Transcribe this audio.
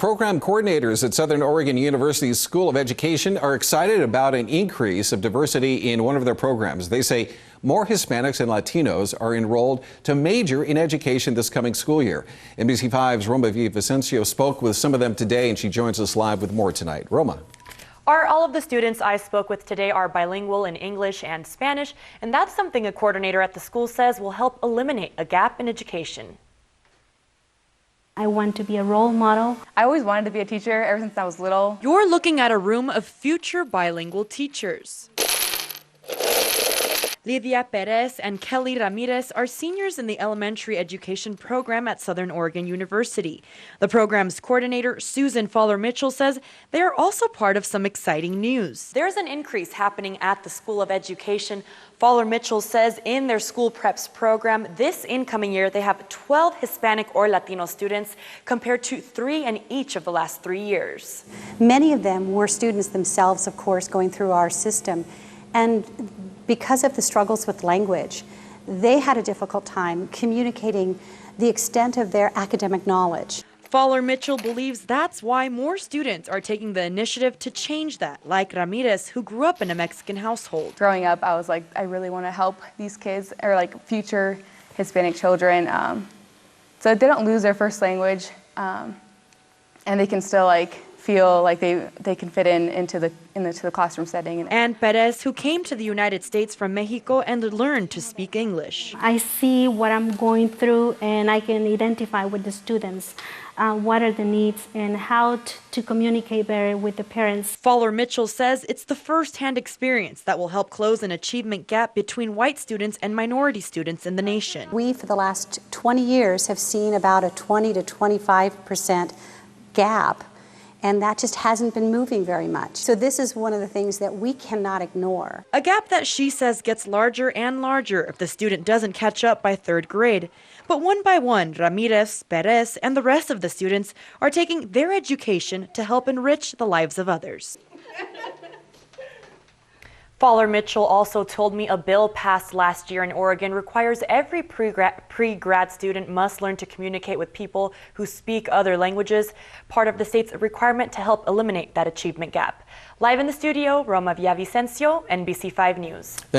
Program coordinators at Southern Oregon University's School of Education are excited about an increase of diversity in one of their programs. They say more Hispanics and Latinos are enrolled to major in education this coming school year. NBC5's Roma Vicencio spoke with some of them today, and she joins us live with more tonight. Roma. All of the students I spoke with today are bilingual in English and Spanish, and that's something a coordinator at the school says will help eliminate a gap in education. I want to be a role model. I always wanted to be a teacher ever since I was little. You're looking at a room of future bilingual teachers. Lidia Perez and Kelly Ramirez are seniors in the elementary education program at Southern Oregon University. The program's coordinator, Susan Fowler-Mitchell, says they are also part of some exciting news. There's an increase happening at the School of Education. Fowler-Mitchell says in their school preps program, this incoming year they have 12 Hispanic or Latino students compared to 3 in each of the last 3 years. Many of them were students themselves, of course, going through our system. And because of the struggles with language, they had a difficult time communicating the extent of their academic knowledge. Fowler-Mitchell believes that's why more students are taking the initiative to change that, like Ramirez, who grew up in a Mexican household. Growing up, I was like, I really want to help these kids, or like future Hispanic children, so they don't lose their first language, and they can still like feel like they can fit into the classroom setting. And Perez, who came to the United States from Mexico and learned to speak English. I see what I'm going through and I can identify with the students, what are the needs and how to communicate better with the parents. Fowler-Mitchell says it's the first-hand experience that will help close an achievement gap between white students and minority students in the nation. We, for the last 20 years, have seen about a 20 to 25% gap. And that just hasn't been moving very much. So this is one of the things that we cannot ignore. A gap that she says gets larger and larger if the student doesn't catch up by 3rd grade. But one by one, Ramirez, Perez, and the rest of the students are taking their education to help enrich the lives of others. Fowler-Mitchell also told me a bill passed last year in Oregon requires every pre-grad student must learn to communicate with people who speak other languages, part of the state's requirement to help eliminate that achievement gap. Live in the studio, Roma Vicencio, NBC5 News. Thank you.